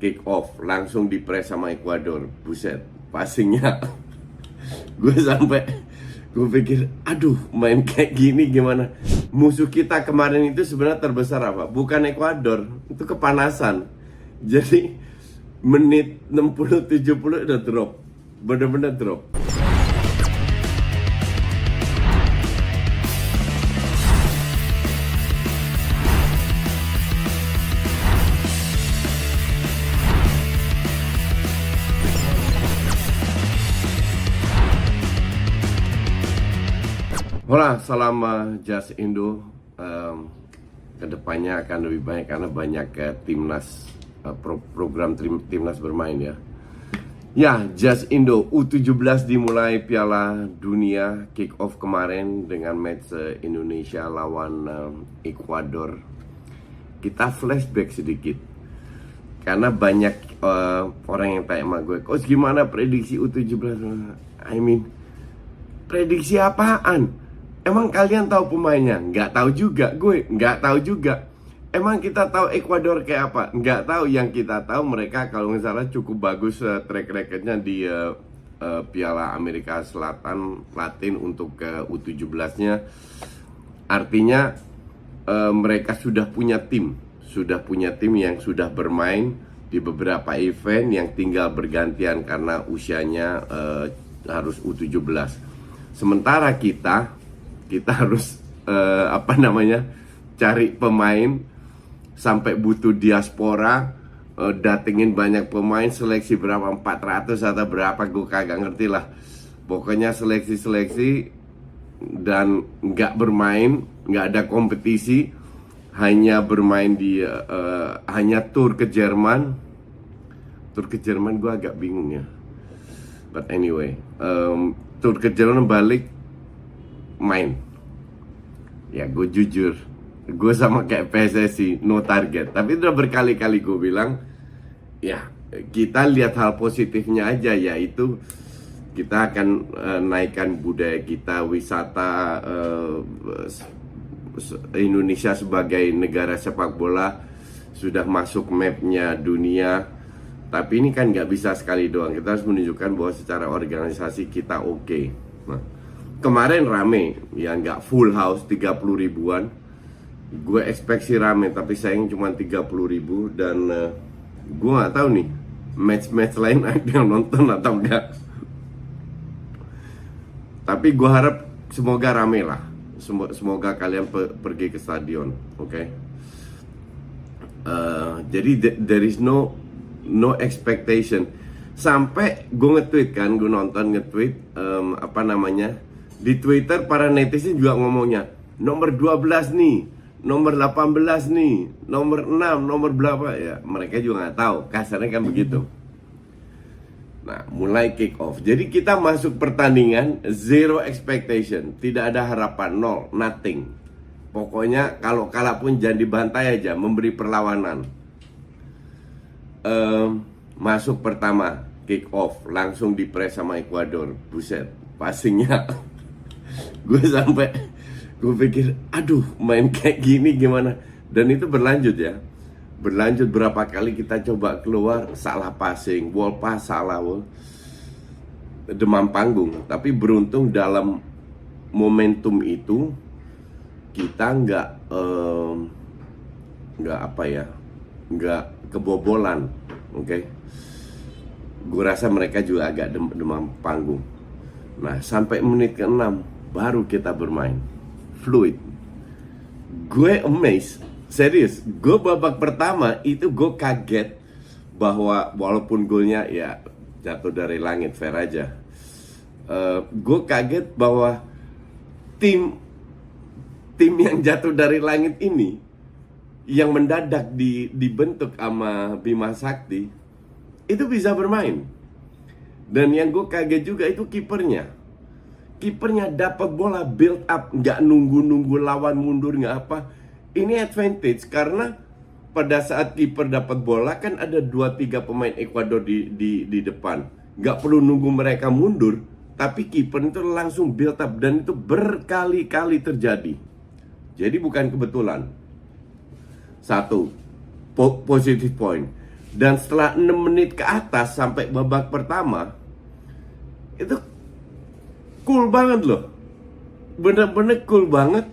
kick off langsung dipres sama Ekuador. Buset, passingnya gue pikir aduh, main kayak gini gimana. Musuh kita kemarin itu sebenarnya terbesar apa? Bukan Ekuador, itu kepanasan. Jadi menit 60-70 udah drop, bener-bener drop. Hola, salam Just Indo. Kedepannya akan lebih banyak karena banyak timnas, program timnas bermain ya. Ya, Just Indo U17 dimulai Piala Dunia, kick off kemarin dengan match Indonesia lawan Ekuador. Kita flashback sedikit karena banyak orang yang tanya sama gue, "Coach, gimana prediksi U17?" Prediksi apaan? Emang kalian tahu pemainnya? Nggak tahu juga, gue nggak tahu juga. Emang kita tahu Ekuador kayak apa? Nggak tahu. Yang kita tahu mereka kalau nggak salah cukup bagus track recordnya di Piala Amerika Selatan Latin untuk U17-nya. Artinya mereka sudah punya tim yang sudah bermain di beberapa event yang tinggal bergantian karena usianya harus U17. Sementara kita harus cari pemain sampai butuh diaspora, datengin banyak pemain, seleksi berapa, 400 atau berapa, gue kagak ngerti lah. Pokoknya seleksi dan nggak bermain, nggak ada kompetisi, hanya bermain di hanya tur ke Jerman. Tur ke Jerman gue agak bingung ya, but anyway, tur ke Jerman balik main. Ya gue jujur, gue sama kayak PSSI, no target. Tapi udah berkali-kali gue bilang, ya kita lihat hal positifnya aja, yaitu kita akan naikkan budaya kita, wisata Indonesia sebagai negara sepak bola sudah masuk mapnya dunia. Tapi ini kan nggak bisa sekali doang, kita harus menunjukkan bahwa secara organisasi kita oke. Nah, kemarin rame, ya nggak full house, 30 ribuan. Gue ekspektasi rame, tapi sayang cuma 30 ribu. Dan gue nggak tahu nih, match-match lain ada yang nonton atau enggak. Tapi gue harap semoga rame lah. Semoga kalian pergi ke stadion, oke? Jadi there is no expectation. Sampai gue nge-tweet kan, gue nonton nge-tweet di Twitter para netizen juga ngomongnya, nomor 12 nih, nomor 18 nih, nomor 6, nomor berapa ya. Mereka juga nggak tahu, kasarnya kan begitu. Nah, mulai kick off. Jadi kita masuk pertandingan zero expectation, tidak ada harapan, nol, nothing. Pokoknya kalau kalah pun jangan dibantai aja, memberi perlawanan. Masuk pertama, kick off, langsung dipres sama Ekuador. Buset, passingnya gue pikir aduh, main kayak gini gimana. Dan itu berlanjut ya, berlanjut berapa kali kita coba keluar, salah passing, wall pass salah, demam panggung. Tapi beruntung dalam momentum itu kita nggak kebobolan, oke? Gue rasa mereka juga agak demam panggung. Nah, sampai menit ke-6 baru kita bermain fluid. Gue amazed, serius. Gue babak pertama itu gue kaget bahwa walaupun golnya ya jatuh dari langit, fair aja. Gue kaget bahwa tim yang jatuh dari langit ini, yang mendadak dibentuk sama Bima Sakti, itu bisa bermain. Dan yang gue kaget juga itu kipernya. Kipernya dapat bola build up, nggak nunggu lawan mundur, nggak apa. Ini advantage karena pada saat kiper dapat bola kan ada 2-3 pemain Ekuador di depan. Nggak perlu nunggu mereka mundur, tapi kiper itu langsung build up, dan itu berkali-kali terjadi. Jadi bukan kebetulan. Satu, positive point. Dan setelah 6 menit ke atas sampai babak pertama, itu cool banget loh. Bener-bener cool banget.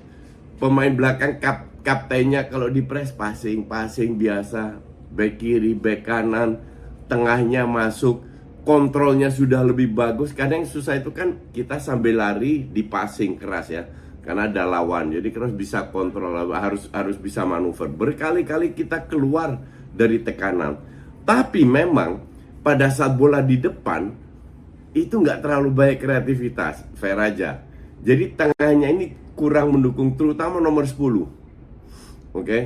Pemain belakang kaptennya kalau di press passing biasa, back kiri, back kanan, tengahnya masuk, kontrolnya sudah lebih bagus. Kadang yang susah itu kan kita sambil lari di passing keras ya, karena ada lawan, jadi kita bisa kontrol, harus bisa manuver. Berkali-kali kita keluar dari tekanan, tapi memang pada saat bola di depan itu nggak terlalu baik kreativitas Feraja. Jadi tengahnya ini kurang mendukung, terutama nomor 10. Oke?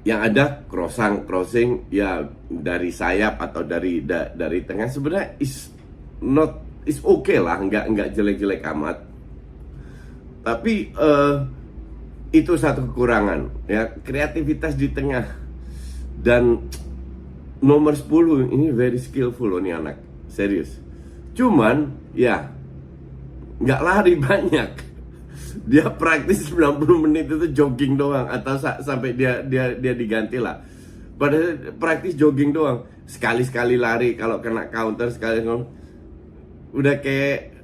Yang ada crossing ya dari sayap atau dari tengah, sebenarnya is okay lah, nggak jelek-jelek amat. Tapi itu satu kekurangan ya, kreativitas di tengah. Dan nomor 10 ini very skillful loh nih anak, serius. Cuman ya nggak lari banyak. Dia praktis 90 menit itu jogging doang, atau sampai dia diganti lah. Padahal praktis jogging doang. Sekali-sekali lari kalau kena counter, sekali udah kayak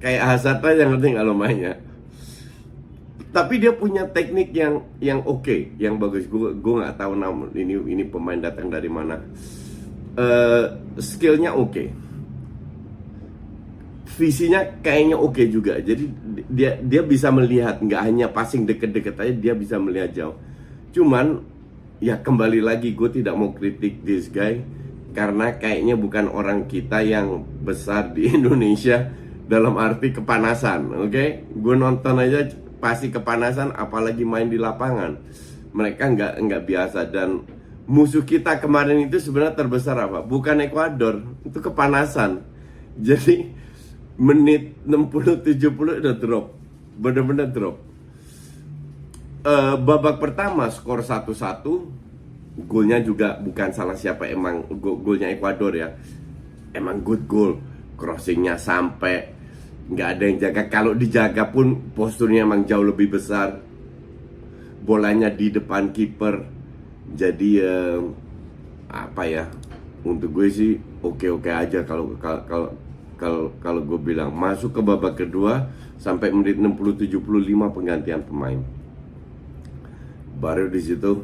Hazard aja, ngerti nggak lo mainnya. Tapi dia punya teknik yang oke, yang bagus. Gue nggak tahu ini pemain datang dari mana. Skillnya oke. Visinya kayaknya oke juga. Jadi dia bisa melihat, nggak hanya passing deket-deket aja, dia bisa melihat jauh. Cuman ya kembali lagi, gue tidak mau kritik this guy karena kayaknya bukan orang kita yang besar di Indonesia dalam arti kepanasan. Oke? Gue nonton aja pasti kepanasan, apalagi main di lapangan. Mereka nggak biasa. Dan musuh kita kemarin itu sebenarnya terbesar apa? Bukan Ekuador, itu kepanasan. Jadi menit 60-70 udah drop, bener-bener drop. Babak pertama skor 1-1. Golnya juga bukan salah siapa, emang golnya Ekuador ya. Emang good goal, crossingnya sampai, nggak ada yang jaga. Kalau dijaga pun posturnya emang jauh lebih besar. Bolanya di depan kiper. Jadi apa ya, untuk gue sih oke aja kalau gue bilang. Masuk ke babak kedua sampai menit 60-75 penggantian pemain. Baru di situ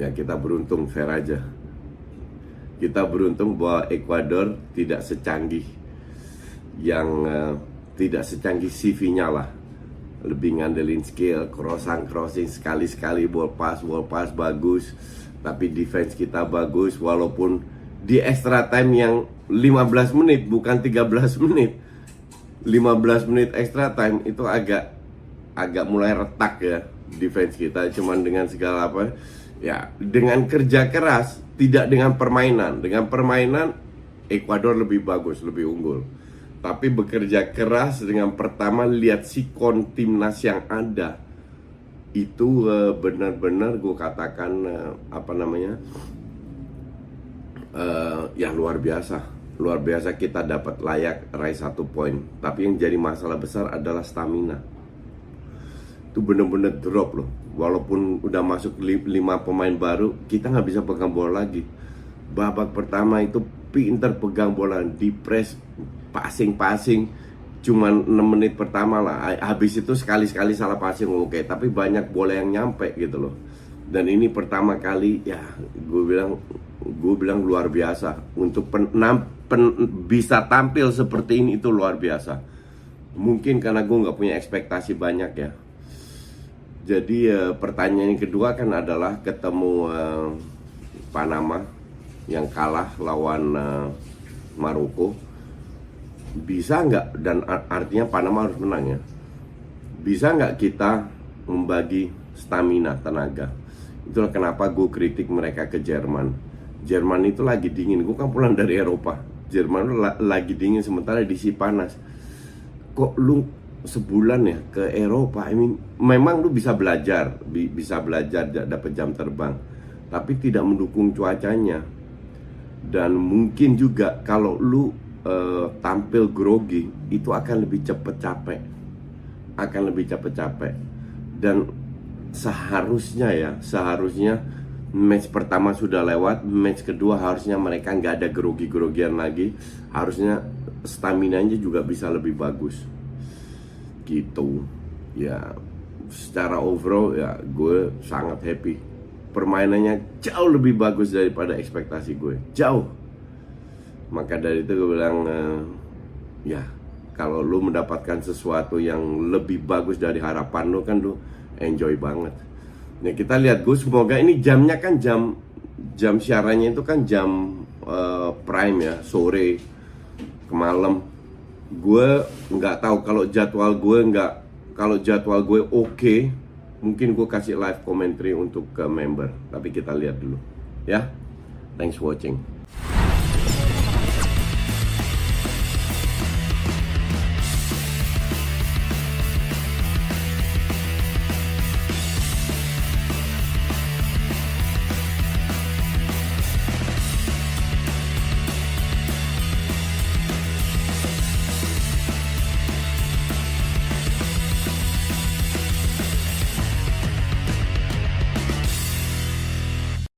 ya kita beruntung, fair aja. Kita beruntung bahwa Ekuador tidak secanggih tidak secanggih CV-nya lah. Lebih ngandelin skill, crossing sekali-sekali, ball pass bagus. Tapi defense kita bagus, walaupun di extra time yang 15 menit bukan 13 menit. 15 menit extra time itu agak mulai retak ya defense kita. Cuman dengan segala apa ya, dengan kerja keras, tidak dengan permainan. Dengan permainan Ekuador lebih bagus, lebih unggul. Tapi bekerja keras dengan pertama lihat sikon timnas yang ada, itu benar-benar gue katakan ya luar biasa kita dapat layak raih 1 poin. Tapi yang jadi masalah besar adalah stamina. Itu bener-bener drop loh. Walaupun udah masuk 5 pemain baru, kita nggak bisa pegang bola lagi. Babak pertama itu pinter pegang bola, di press, passing cuman 6 menit pertama lah. Habis itu sekali-sekali salah passing oke, tapi banyak bola yang nyampe gitu loh. Dan ini pertama kali ya gue bilang luar biasa. Untuk bisa tampil seperti ini itu luar biasa. Mungkin karena gue nggak punya ekspektasi banyak ya. Jadi pertanyaan yang kedua kan adalah ketemu Panama yang kalah lawan Maroko. Bisa nggak, dan artinya Panama harus menang ya, bisa nggak kita membagi stamina, tenaga. Itulah kenapa gue kritik mereka ke Jerman. Jerman itu lagi dingin, gue kan pulang dari Eropa. Jerman itu lagi dingin, sementara di sini panas. Kok lu sebulan ya ke Eropa? Memang lu bisa belajar dapat jam terbang, tapi tidak mendukung cuacanya. Dan mungkin juga kalau lu tampil grogi, itu akan lebih cepet capek. Dan seharusnya Match pertama sudah lewat, match kedua harusnya mereka nggak ada grogi-grogian lagi. Harusnya stamina-nya juga bisa lebih bagus. Gitu. Ya, secara overall ya gue sangat happy. Permainannya jauh lebih bagus daripada ekspektasi gue. Jauh. Maka dari itu gue bilang, ya kalau lu mendapatkan sesuatu yang lebih bagus dari harapan lu kan lu enjoy banget. Nah kita lihat Gus, semoga ini jamnya kan jam siarannya itu kan jam prime ya, sore ke malam. Gue nggak tahu kalau jadwal gue oke, mungkin gue kasih live commentary untuk ke member. Tapi kita lihat dulu ya. Thanks for watching.